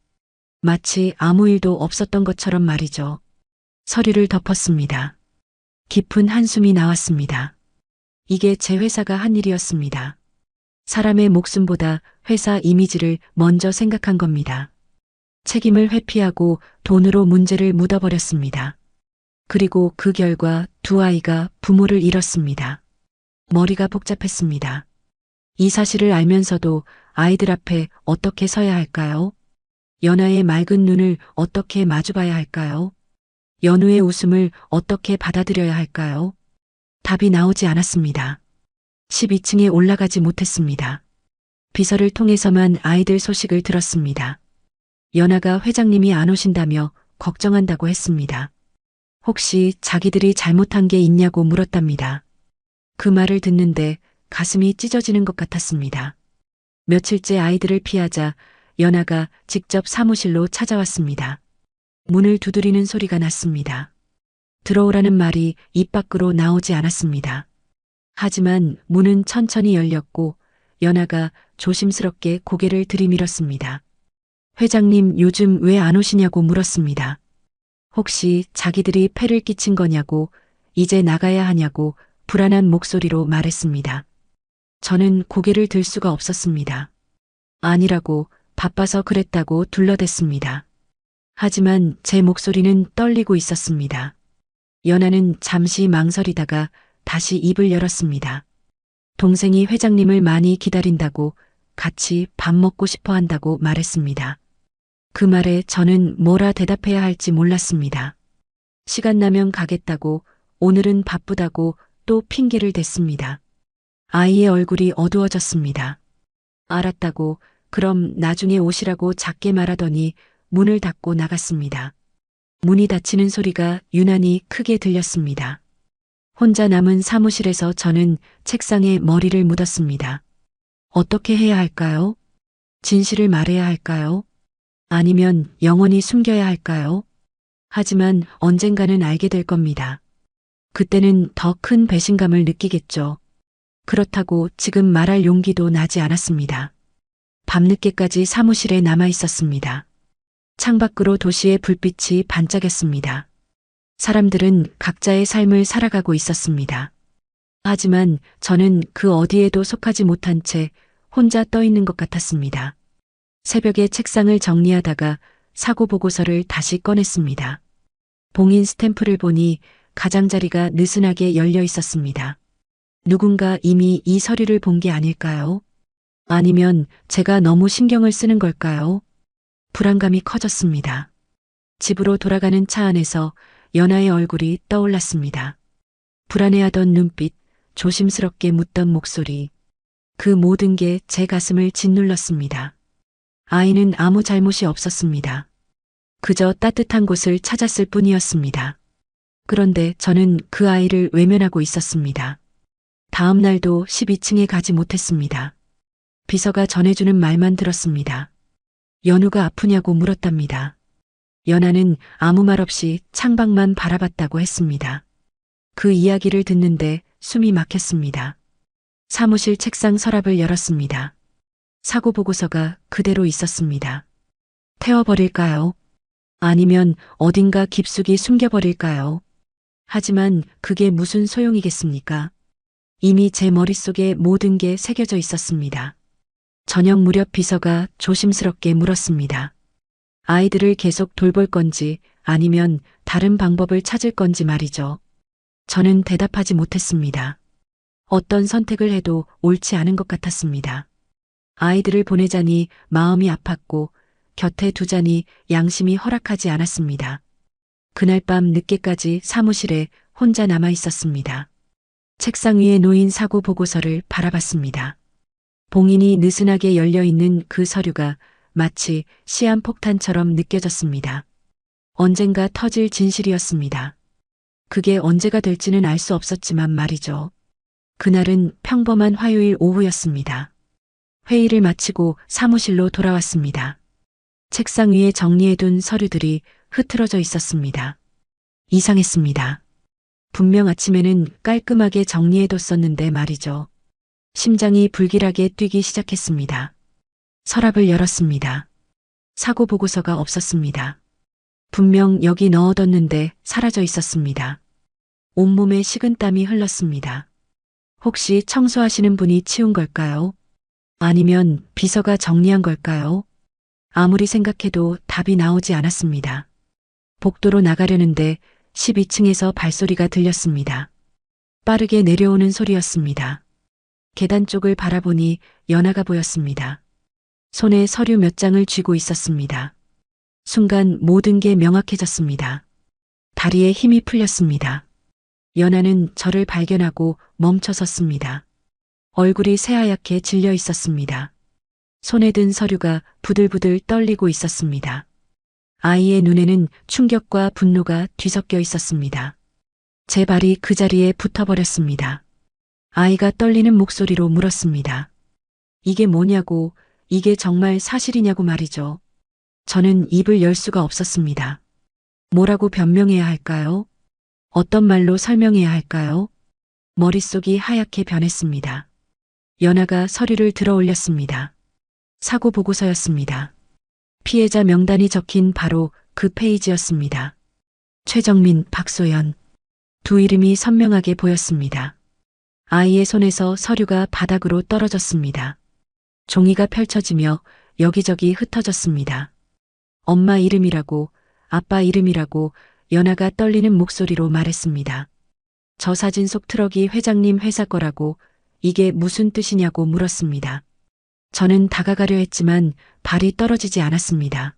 마치 아무 일도 없었던 것처럼 말이죠. 서류를 덮었습니다. 깊은 한숨이 나왔습니다. 이게 제 회사가 한 일이었습니다. 사람의 목숨보다 회사 이미지를 먼저 생각한 겁니다. 책임을 회피하고 돈으로 문제를 묻어버렸습니다. 그리고 그 결과 두 아이가 부모를 잃었습니다. 머리가 복잡했습니다. 이 사실을 알면서도 아이들 앞에 어떻게 서야 할까요? 연아의 맑은 눈을 어떻게 마주봐야 할까요? 연우의 웃음을 어떻게 받아들여야 할까요? 답이 나오지 않았습니다. 12층에 올라가지 못했습니다. 비서를 통해서만 아이들 소식을 들었습니다. 연아가 회장님이 안 오신다며 걱정한다고 했습니다. 혹시 자기들이 잘못한 게 있냐고 물었답니다. 그 말을 듣는데 가슴이 찢어지는 것 같았습니다. 며칠째 아이들을 피하자 연아가 직접 사무실로 찾아왔습니다. 문을 두드리는 소리가 났습니다. 들어오라는 말이 입 밖으로 나오지 않았습니다. 하지만 문은 천천히 열렸고 연아가 조심스럽게 고개를 들이밀었습니다. 회장님 요즘 왜 안 오시냐고 물었습니다. 혹시 자기들이 폐를 끼친 거냐고, 이제 나가야 하냐고 불안한 목소리로 말했습니다. 저는 고개를 들 수가 없었습니다. 아니라고, 바빠서 그랬다고 둘러댔습니다. 하지만 제 목소리는 떨리고 있었습니다. 연아는 잠시 망설이다가 다시 입을 열었습니다. 동생이 회장님을 많이 기다린다고, 같이 밥 먹고 싶어 한다고 말했습니다. 그 말에 저는 뭐라 대답해야 할지 몰랐습니다. 시간 나면 가겠다고, 오늘은 바쁘다고 또 핑계를 댔습니다. 아이의 얼굴이 어두워졌습니다. 알았다고, 그럼 나중에 오시라고 작게 말하더니 문을 닫고 나갔습니다. 문이 닫히는 소리가 유난히 크게 들렸습니다. 혼자 남은 사무실에서 저는 책상에 머리를 묻었습니다. 어떻게 해야 할까요? 진실을 말해야 할까요? 아니면 영원히 숨겨야 할까요? 하지만 언젠가는 알게 될 겁니다. 그때는 더 큰 배신감을 느끼겠죠. 그렇다고 지금 말할 용기도 나지 않았습니다. 밤늦게까지 사무실에 남아 있었습니다. 창밖으로 도시의 불빛이 반짝였습니다. 사람들은 각자의 삶을 살아가고 있었습니다. 하지만 저는 그 어디에도 속하지 못한 채 혼자 떠 있는 것 같았습니다. 새벽에 책상을 정리하다가 사고 보고서를 다시 꺼냈습니다. 봉인 스탬프를 보니 가장자리가 느슨하게 열려 있었습니다. 누군가 이미 이 서류를 본 게 아닐까요? 아니면 제가 너무 신경을 쓰는 걸까요? 불안감이 커졌습니다. 집으로 돌아가는 차 안에서 연아의 얼굴이 떠올랐습니다. 불안해하던 눈빛, 조심스럽게 묻던 목소리. 그 모든 게 제 가슴을 짓눌렀습니다. 아이는 아무 잘못이 없었습니다. 그저 따뜻한 곳을 찾았을 뿐이었습니다. 그런데 저는 그 아이를 외면하고 있었습니다. 다음 날도 12층에 가지 못했습니다. 비서가 전해주는 말만 들었습니다. 연우가 아프냐고 물었답니다. 연아는 아무 말 없이 창밖만 바라봤다고 했습니다. 그 이야기를 듣는데 숨이 막혔습니다. 사무실 책상 서랍을 열었습니다. 사고 보고서가 그대로 있었습니다. 태워버릴까요? 아니면 어딘가 깊숙이 숨겨버릴까요? 하지만 그게 무슨 소용이겠습니까? 이미 제 머릿속에 모든 게 새겨져 있었습니다. 저녁 무렵 비서가 조심스럽게 물었습니다. 아이들을 계속 돌볼 건지 아니면 다른 방법을 찾을 건지 말이죠. 저는 대답하지 못했습니다. 어떤 선택을 해도 옳지 않은 것 같았습니다. 아이들을 보내자니 마음이 아팠고 곁에 두자니 양심이 허락하지 않았습니다. 그날 밤 늦게까지 사무실에 혼자 남아 있었습니다. 책상 위에 놓인 사고 보고서를 바라봤습니다. 봉인이 느슨하게 열려있는 그 서류가 마치 시한폭탄처럼 느껴졌습니다. 언젠가 터질 진실이었습니다. 그게 언제가 될지는 알 수 없었지만 말이죠. 그날은 평범한 화요일 오후였습니다. 회의를 마치고 사무실로 돌아왔습니다. 책상 위에 정리해둔 서류들이 흐트러져 있었습니다. 이상했습니다. 분명 아침에는 깔끔하게 정리해뒀었는데 말이죠. 심장이 불길하게 뛰기 시작했습니다. 서랍을 열었습니다. 사고 보고서가 없었습니다. 분명 여기 넣어뒀는데 사라져 있었습니다. 온몸에 식은땀이 흘렀습니다. 혹시 청소하시는 분이 치운 걸까요? 아니면 비서가 정리한 걸까요? 아무리 생각해도 답이 나오지 않았습니다. 복도로 나가려는데 12층에서 발소리가 들렸습니다. 빠르게 내려오는 소리였습니다. 계단 쪽을 바라보니 연하가 보였습니다. 손에 서류 몇 장을 쥐고 있었습니다. 순간 모든 게 명확해졌습니다. 다리에 힘이 풀렸습니다. 연하는 저를 발견하고 멈춰 섰습니다. 얼굴이 새하얗게 질려 있었습니다. 손에 든 서류가 부들부들 떨리고 있었습니다. 아이의 눈에는 충격과 분노가 뒤섞여 있었습니다. 제 발이 그 자리에 붙어버렸습니다. 아이가 떨리는 목소리로 물었습니다. 이게 뭐냐고, 이게 정말 사실이냐고 말이죠. 저는 입을 열 수가 없었습니다. 뭐라고 변명해야 할까요? 어떤 말로 설명해야 할까요? 머릿속이 하얗게 변했습니다. 연하가 서류를 들어 올렸습니다. 사고 보고서였습니다. 피해자 명단이 적힌 바로 그 페이지였습니다. 최정민, 박소연. 두 이름이 선명하게 보였습니다. 아이의 손에서 서류가 바닥으로 떨어졌습니다. 종이가 펼쳐지며 여기저기 흩어졌습니다. 엄마 이름이라고, 아빠 이름이라고 연하가 떨리는 목소리로 말했습니다. 저 사진 속 트럭이 회장님 회사 거라고, 이게 무슨 뜻이냐고 물었습니다. 저는 다가가려 했지만 발이 떨어지지 않았습니다.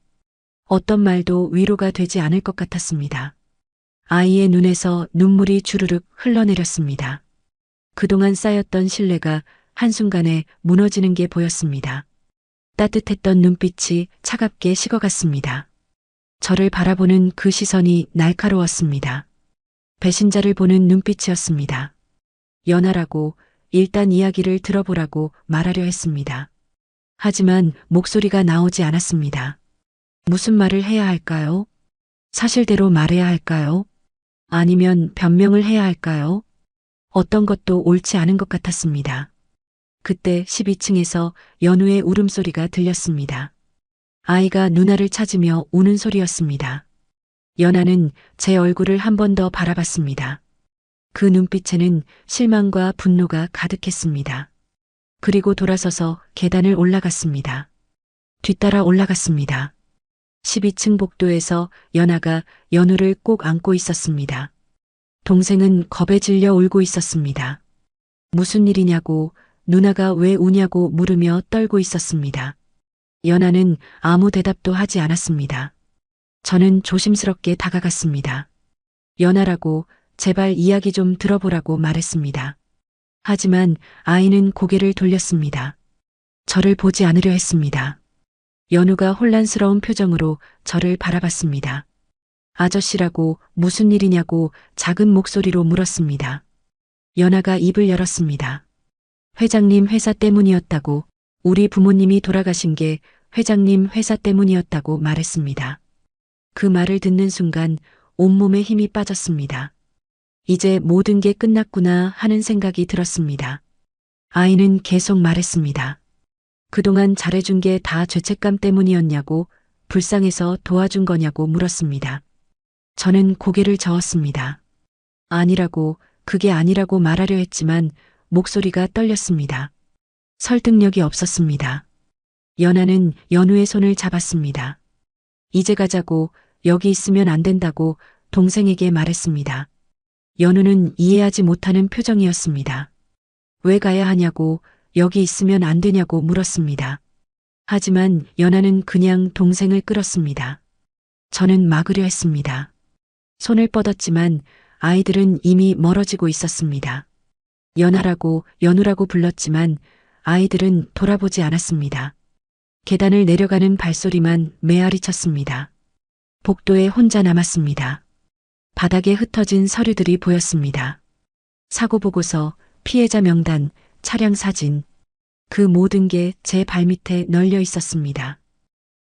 어떤 말도 위로가 되지 않을 것 같았습니다. 아이의 눈에서 눈물이 주르륵 흘러내렸습니다. 그동안 쌓였던 신뢰가 한순간에 무너지는 게 보였습니다. 따뜻했던 눈빛이 차갑게 식어갔습니다. 저를 바라보는 그 시선이 날카로웠습니다. 배신자를 보는 눈빛이었습니다. 연하라고, 일단 이야기를 들어보라고 말하려 했습니다. 하지만 목소리가 나오지 않았습니다. 무슨 말을 해야 할까요? 사실대로 말해야 할까요? 아니면 변명을 해야 할까요? 어떤 것도 옳지 않은 것 같았습니다. 그때 12층에서 연우의 울음소리가 들렸습니다. 아이가 누나를 찾으며 우는 소리였습니다. 연하는 제 얼굴을 한 번 더 바라봤습니다. 그 눈빛에는 실망과 분노가 가득했습니다. 그리고 돌아서서 계단을 올라갔습니다. 뒤따라 올라갔습니다. 12층 복도에서 연하가 연우를 꼭 안고 있었습니다. 동생은 겁에 질려 울고 있었습니다. 무슨 일이냐고, 누나가 왜 우냐고 물으며 떨고 있었습니다. 연하는 아무 대답도 하지 않았습니다. 저는 조심스럽게 다가갔습니다. 연하라고, 제발 이야기 좀 들어보라고 말했습니다. 하지만 아이는 고개를 돌렸습니다. 저를 보지 않으려 했습니다. 연우가 혼란스러운 표정으로 저를 바라봤습니다. 아저씨라고 무슨 일이냐고 작은 목소리로 물었습니다. 연하가 입을 열었습니다. 회장님 회사 때문이었다고, 우리 부모님이 돌아가신 게 회장님 회사 때문이었다고 말했습니다. 그 말을 듣는 순간 온몸에 힘이 빠졌습니다. 이제 모든 게 끝났구나 하는 생각이 들었습니다. 아이는 계속 말했습니다. 그동안 잘해준 게 다 죄책감 때문이었냐고, 불쌍해서 도와준 거냐고 물었습니다. 저는 고개를 저었습니다. 아니라고, 그게 아니라고 말하려 했지만 목소리가 떨렸습니다. 설득력이 없었습니다. 연하는 연우의 손을 잡았습니다. 이제 가자고, 여기 있으면 안 된다고 동생에게 말했습니다. 연우는 이해하지 못하는 표정이었습니다. 왜 가야 하냐고, 여기 있으면 안 되냐고 물었습니다. 하지만 연하는 그냥 동생을 끌었습니다. 저는 막으려 했습니다. 손을 뻗었지만 아이들은 이미 멀어지고 있었습니다. 연하라고, 연우라고 불렀지만 아이들은 돌아보지 않았습니다. 계단을 내려가는 발소리만 메아리 쳤습니다. 복도에 혼자 남았습니다. 바닥에 흩어진 서류들이 보였습니다. 사고 보고서, 피해자 명단, 차량 사진, 그 모든 게 제 발밑에 널려 있었습니다.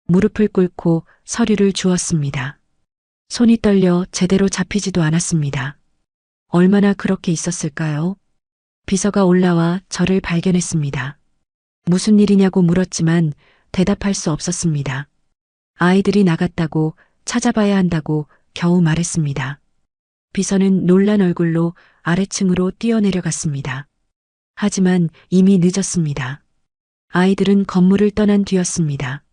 무릎을 꿇고 서류를 주었습니다. 손이 떨려 제대로 잡히지도 않았습니다. 얼마나 그렇게 있었을까요? 비서가 올라와 저를 발견했습니다. 무슨 일이냐고 물었지만 대답할 수 없었습니다. 아이들이 나갔다고 찾아봐야 한다고 겨우 말했습니다. 비서는 놀란 얼굴로 아래층으로 뛰어내려갔습니다. 하지만 이미 늦었습니다. 아이들은 건물을 떠난 뒤였습니다.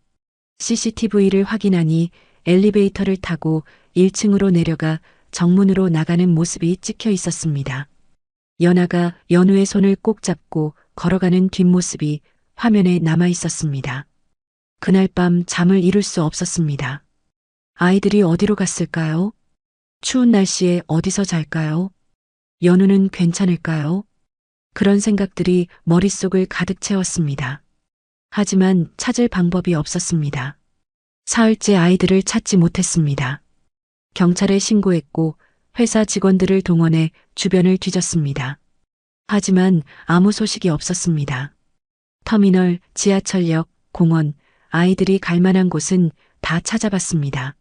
CCTV를 확인하니 엘리베이터를 타고 1층으로 내려가 정문으로 나가는 모습이 찍혀 있었습니다. 연아가 연우의 손을 꼭 잡고 걸어가는 뒷모습이 화면에 남아 있었습니다. 그날 밤 잠을 이룰 수 없었습니다. 아이들이 어디로 갔을까요? 추운 날씨에 어디서 잘까요? 연우는 괜찮을까요? 그런 생각들이 머릿속을 가득 채웠습니다. 하지만 찾을 방법이 없었습니다. 사흘째 아이들을 찾지 못했습니다. 경찰에 신고했고 회사 직원들을 동원해 주변을 뒤졌습니다. 하지만 아무 소식이 없었습니다. 터미널, 지하철역, 공원, 아이들이 갈 만한 곳은 다 찾아봤습니다.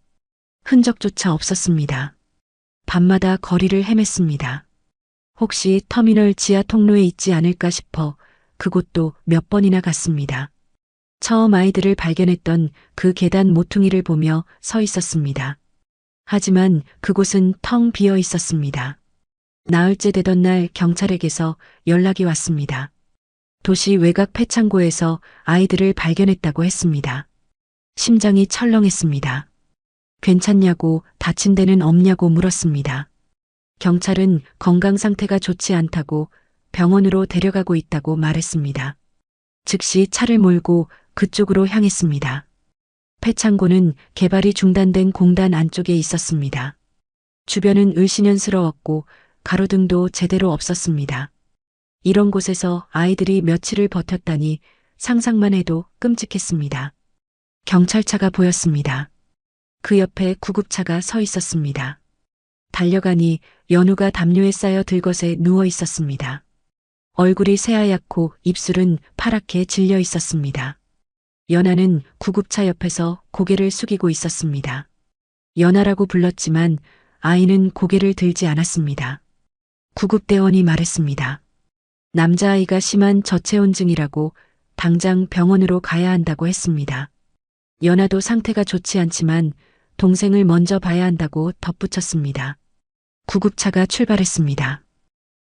흔적조차 없었습니다. 밤마다 거리를 헤맸습니다. 혹시 터미널 지하 통로에 있지 않을까 싶어 그곳도 몇 번이나 갔습니다. 처음 아이들을 발견했던 그 계단 모퉁이를 보며 서 있었습니다. 하지만 그곳은 텅 비어 있었습니다. 나흘째 되던 날 경찰에게서 연락이 왔습니다. 도시 외곽 폐창고에서 아이들을 발견했다고 했습니다. 심장이 철렁했습니다. 괜찮냐고, 다친 데는 없냐고 물었습니다. 경찰은 건강 상태가 좋지 않다고 병원으로 데려가고 있다고 말했습니다. 즉시 차를 몰고 그쪽으로 향했습니다. 폐창고는 개발이 중단된 공단 안쪽에 있었습니다. 주변은 을씨년스러웠고 가로등도 제대로 없었습니다. 이런 곳에서 아이들이 며칠을 버텼다니 상상만 해도 끔찍했습니다. 경찰차가 보였습니다. 그 옆에 구급차가 서 있었습니다. 달려가니 연우가 담요에 쌓여 들것에 누워 있었습니다. 얼굴이 새하얗고 입술은 파랗게 질려 있었습니다. 연아는 구급차 옆에서 고개를 숙이고 있었습니다. 연아라고 불렀지만 아이는 고개를 들지 않았습니다. 구급대원이 말했습니다. 남자아이가 심한 저체온증이라고 당장 병원으로 가야 한다고 했습니다. 연아도 상태가 좋지 않지만 동생을 먼저 봐야 한다고 덧붙였습니다. 구급차가 출발했습니다.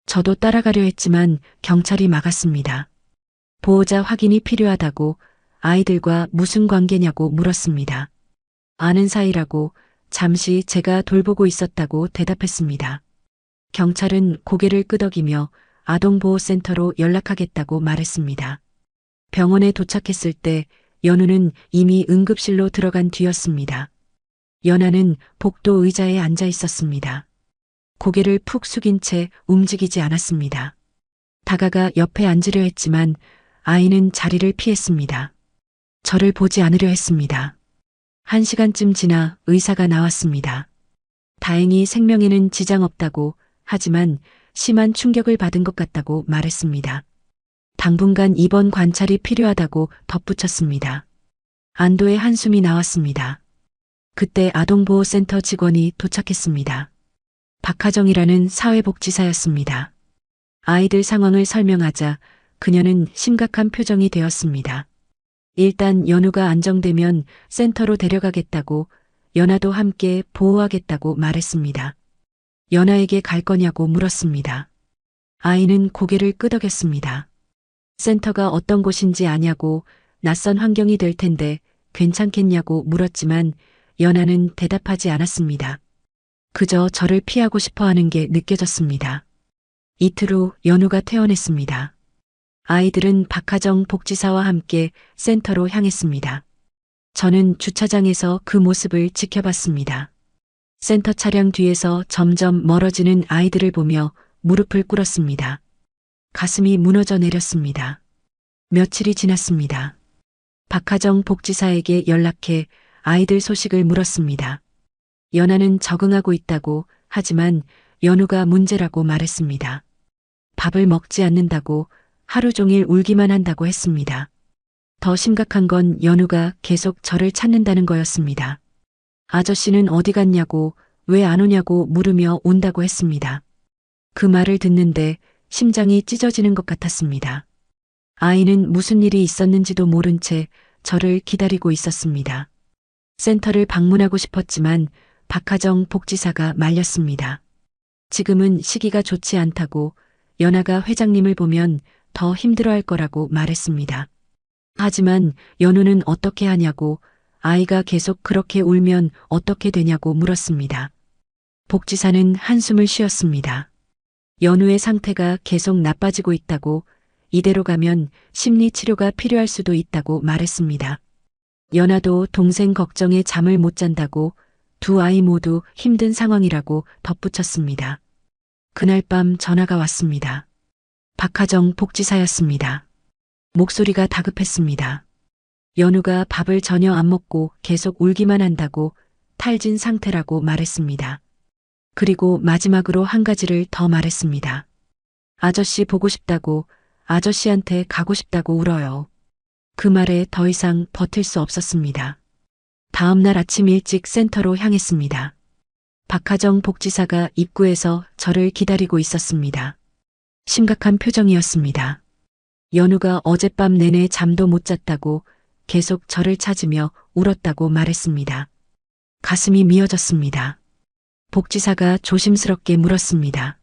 저도 따라가려 했지만 경찰이 막았습니다. 보호자 확인이 필요하다고 아이들과 무슨 관계냐고 물었습니다. 아는 사이라고 잠시 제가 돌보고 있었다고 대답했습니다. 경찰은 고개를 끄덕이며 아동보호센터로 연락하겠다고 말했습니다. 병원에 도착했을 때 연우는 이미 응급실로 들어간 뒤였습니다. 연아는 복도 의자에 앉아 있었습니다. 고개를 푹 숙인 채 움직이지 않았습니다. 다가가 옆에 앉으려 했지만 아이는 자리를 피했습니다. 저를 보지 않으려 했습니다. 1시간쯤 지나 의사가 나왔습니다. 다행히 생명에는 지장 없다고, 하지만 심한 충격을 받은 것 같다고 말했습니다. 당분간 입원 관찰이 필요하다고 덧붙였습니다. 안도의 한숨이 나왔습니다. 그때 아동보호센터 직원이 도착했습니다. 박하정이라는 사회복지사였습니다. 아이들 상황을 설명하자 그녀는 심각한 표정이 되었습니다. 일단 연우가 안정되면 센터로 데려가겠다고, 연아도 함께 보호하겠다고 말했습니다. 연아에게 갈 거냐고 물었습니다. 아이는 고개를 끄덕였습니다. 센터가 어떤 곳인지 아냐고, 낯선 환경이 될 텐데 괜찮겠냐고 물었지만 연아는 대답하지 않았습니다. 그저 저를 피하고 싶어 하는 게 느껴졌습니다. 이틀 후 연우가 퇴원했습니다. 아이들은 박하정 복지사와 함께 센터로 향했습니다. 저는 주차장에서 그 모습을 지켜봤습니다. 센터 차량 뒤에서 점점 멀어지는 아이들을 보며 무릎을 꿇었습니다. 가슴이 무너져 내렸습니다. 며칠이 지났습니다. 박하정 복지사에게 연락해 아이들 소식을 물었습니다. 연아는 적응하고 있다고, 하지만 연우가 문제라고 말했습니다. 밥을 먹지 않는다고, 하루 종일 울기만 한다고 했습니다. 더 심각한 건 연우가 계속 저를 찾는다는 거였습니다. 아저씨는 어디 갔냐고, 왜 안 오냐고 물으며 온다고 했습니다. 그 말을 듣는데 심장이 찢어지는 것 같았습니다. 아이는 무슨 일이 있었는지도 모른 채 저를 기다리고 있었습니다. 센터를 방문하고 싶었지만 박하정 복지사가 말렸습니다. 지금은 시기가 좋지 않다고, 연아가 회장님을 보면 더 힘들어할 거라고 말했습니다. 하지만 연우는 어떻게 하냐고, 아이가 계속 그렇게 울면 어떻게 되냐고 물었습니다. 복지사는 한숨을 쉬었습니다. 연우의 상태가 계속 나빠지고 있다고, 이대로 가면 심리치료가 필요할 수도 있다고 말했습니다. 연아도 동생 걱정에 잠을 못 잔다고, 두 아이 모두 힘든 상황이라고 덧붙였습니다. 그날 밤 전화가 왔습니다. 박하정 복지사였습니다. 목소리가 다급했습니다. 연우가 밥을 전혀 안 먹고 계속 울기만 한다고, 탈진 상태라고 말했습니다. 그리고 마지막으로 한 가지를 더 말했습니다. 아저씨 보고 싶다고, 아저씨한테 가고 싶다고 울어요. 그 말에 더 이상 버틸 수 없었습니다. 다음 날 아침 일찍 센터로 향했습니다. 박하정 복지사가 입구에서 저를 기다리고 있었습니다. 심각한 표정이었습니다. 연우가 어젯밤 내내 잠도 못 잤다고, 계속 저를 찾으며 울었다고 말했습니다. 가슴이 미어졌습니다. 복지사가 조심스럽게 물었습니다.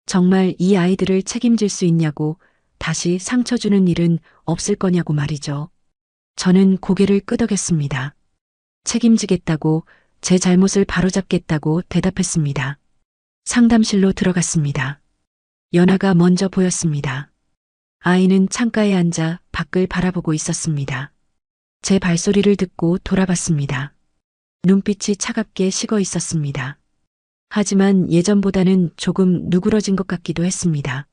정말 이 아이들을 책임질 수 있냐고, 다시 상처 주는 일은 없을 거냐고 말이죠. 저는 고개를 끄덕였습니다. 책임지겠다고, 제 잘못을 바로잡겠다고 대답했습니다. 상담실로 들어갔습니다. 연아가 먼저 보였습니다. 아이는 창가에 앉아 밖을 바라보고 있었습니다. 제 발소리를 듣고 돌아봤습니다. 눈빛이 차갑게 식어 있었습니다. 하지만 예전보다는 조금 누그러진 것 같기도 했습니다.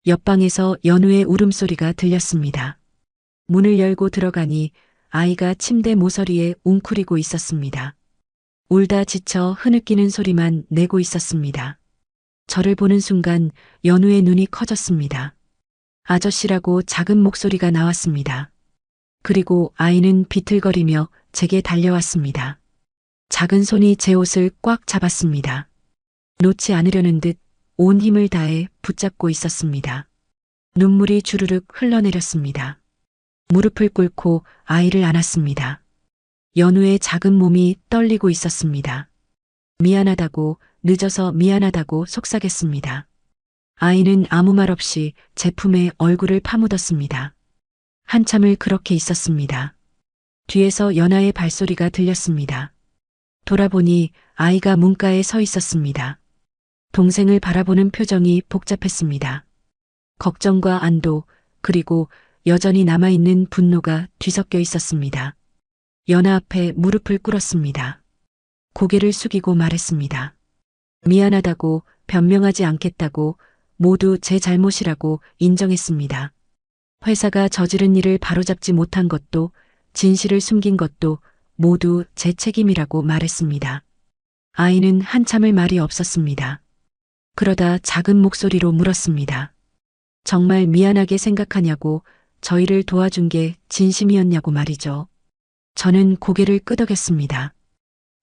옆방에서 연우의 울음소리가 들렸습니다. 문을 열고 들어가니 아이가 침대 모서리에 웅크리고 있었습니다. 울다 지쳐 흐느끼는 소리만 내고 있었습니다. 저를 보는 순간 연우의 눈이 커졌습니다. 아저씨라고 작은 목소리가 나왔습니다. 그리고 아이는 비틀거리며 제게 달려왔습니다. 작은 손이 제 옷을 꽉 잡았습니다. 놓지 않으려는 듯 온 힘을 다해 붙잡고 있었습니다. 눈물이 주르륵 흘러내렸습니다. 무릎을 꿇고 아이를 안았습니다. 연우의 작은 몸이 떨리고 있었습니다. 미안하다고, 늦어서 미안하다고 속삭였습니다. 아이는 아무 말 없이 제 품에 얼굴을 파묻었습니다. 한참을 그렇게 있었습니다. 뒤에서 연아의 발소리가 들렸습니다. 돌아보니 아이가 문가에 서 있었습니다. 동생을 바라보는 표정이 복잡했습니다. 걱정과 안도, 그리고 여전히 남아있는 분노가 뒤섞여 있었습니다. 연아 앞에 무릎을 꿇었습니다. 고개를 숙이고 말했습니다. 미안하다고, 변명하지 않겠다고, 모두 제 잘못이라고 인정했습니다. 회사가 저지른 일을 바로잡지 못한 것도, 진실을 숨긴 것도 모두 제 책임이라고 말했습니다. 아이는 한참을 말이 없었습니다. 그러다 작은 목소리로 물었습니다. 정말 미안하게 생각하냐고, 저희를 도와준 게 진심이었냐고 말이죠. 저는 고개를 끄덕였습니다.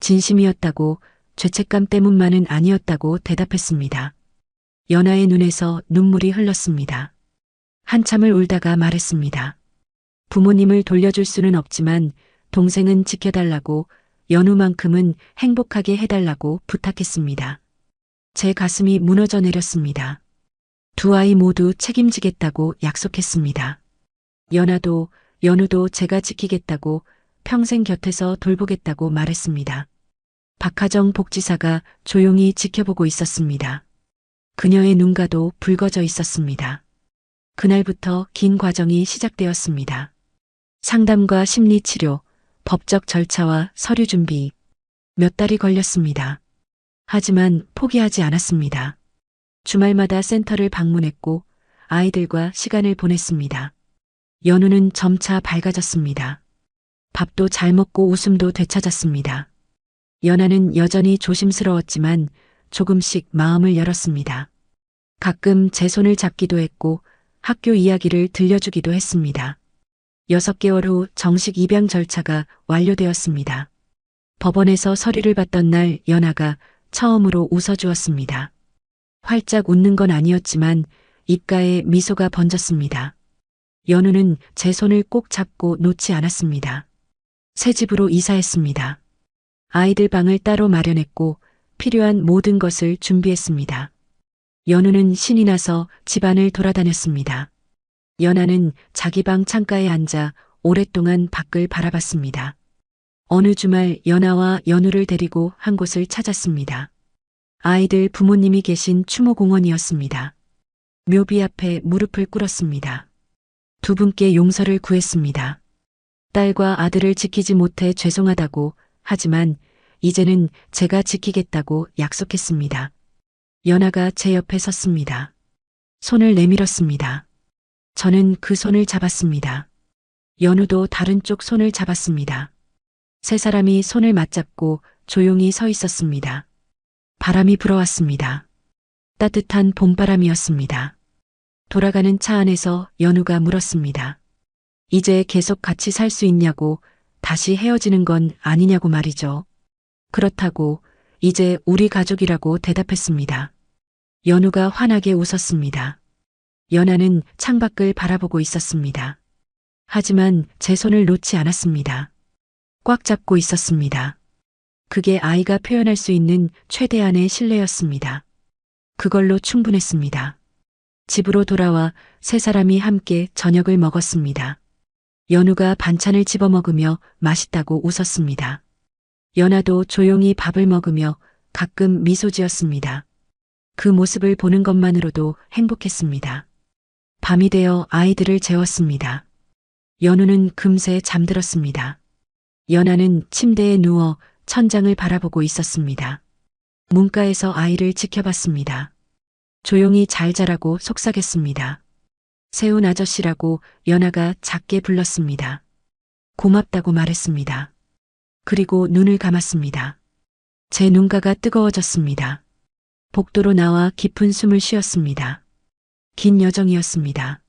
진심이었다고, 죄책감 때문만은 아니었다고 대답했습니다. 연아의 눈에서 눈물이 흘렀습니다. 한참을 울다가 말했습니다. 부모님을 돌려줄 수는 없지만 동생은 지켜달라고, 연우만큼은 행복하게 해달라고 부탁했습니다. 제 가슴이 무너져 내렸습니다. 두 아이 모두 책임지겠다고 약속했습니다. 연아도, 연우도 제가 지키겠다고, 평생 곁에서 돌보겠다고 말했습니다. 박하정 복지사가 조용히 지켜보고 있었습니다. 그녀의 눈가도 붉어져 있었습니다. 그날부터 긴 과정이 시작되었습니다. 상담과 심리치료, 법적 절차와 서류 준비. 몇 달이 걸렸습니다. 하지만 포기하지 않았습니다. 주말마다 센터를 방문했고 아이들과 시간을 보냈습니다. 연우는 점차 밝아졌습니다. 밥도 잘 먹고 웃음도 되찾았습니다. 연아는 여전히 조심스러웠지만 조금씩 마음을 열었습니다. 가끔 제 손을 잡기도 했고 학교 이야기를 들려주기도 했습니다. 6개월 후 정식 입양 절차가 완료되었습니다. 법원에서 서류를 받던 날 연아가 처음으로 웃어주었습니다. 활짝 웃는 건 아니었지만 입가에 미소가 번졌습니다. 연우는 제 손을 꼭 잡고 놓지 않았습니다. 새 집으로 이사했습니다. 아이들 방을 따로 마련했고 필요한 모든 것을 준비했습니다. 연우는 신이 나서 집안을 돌아다녔습니다. 연아는 자기 방 창가에 앉아 오랫동안 밖을 바라봤습니다. 어느 주말 연아와 연우를 데리고 한 곳을 찾았습니다. 아이들 부모님이 계신 추모공원이었습니다. 묘비 앞에 무릎을 꿇었습니다. 두 분께 용서를 구했습니다. 딸과 아들을 지키지 못해 죄송하다고, 하지만 이제는 제가 지키겠다고 약속했습니다. 연아가 제 옆에 섰습니다. 손을 내밀었습니다. 저는 그 손을 잡았습니다. 연우도 다른 쪽 손을 잡았습니다. 세 사람이 손을 맞잡고 조용히 서 있었습니다. 바람이 불어왔습니다. 따뜻한 봄바람이었습니다. 돌아가는 차 안에서 연우가 물었습니다. 이제 계속 같이 살 수 있냐고, 다시 헤어지는 건 아니냐고 말이죠. 그렇다고, 이제 우리 가족이라고 대답했습니다. 연우가 환하게 웃었습니다. 연아는 창밖을 바라보고 있었습니다. 하지만 제 손을 놓지 않았습니다. 꽉 잡고 있었습니다. 그게 아이가 표현할 수 있는 최대한의 신뢰였습니다. 그걸로 충분했습니다. 집으로 돌아와 세 사람이 함께 저녁을 먹었습니다. 연우가 반찬을 집어먹으며 맛있다고 웃었습니다. 연아도 조용히 밥을 먹으며 가끔 미소 지었습니다. 그 모습을 보는 것만으로도 행복했습니다. 밤이 되어 아이들을 재웠습니다. 연우는 금세 잠들었습니다. 연아는 침대에 누워 천장을 바라보고 있었습니다. 문가에서 아이를 지켜봤습니다. 조용히 잘 자라고 속삭였습니다. 세훈 아저씨라고 연아가 작게 불렀습니다. 고맙다고 말했습니다. 그리고 눈을 감았습니다. 제 눈가가 뜨거워졌습니다. 복도로 나와 깊은 숨을 쉬었습니다. 긴 여정이었습니다.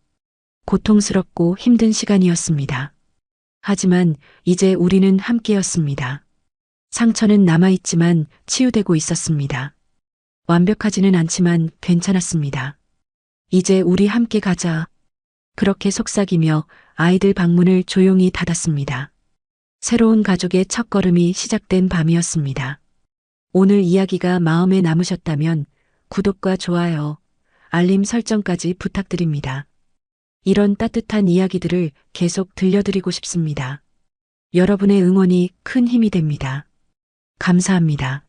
고통스럽고 힘든 시간이었습니다. 하지만 이제 우리는 함께였습니다. 상처는 남아있지만 치유되고 있었습니다. 완벽하지는 않지만 괜찮았습니다. 이제 우리 함께 가자. 그렇게 속삭이며 아이들 방문을 조용히 닫았습니다. 새로운 가족의 첫걸음이 시작된 밤이었습니다. 오늘 이야기가 마음에 남으셨다면 구독과 좋아요, 알림 설정까지 부탁드립니다. 이런 따뜻한 이야기들을 계속 들려드리고 싶습니다. 여러분의 응원이 큰 힘이 됩니다. 감사합니다.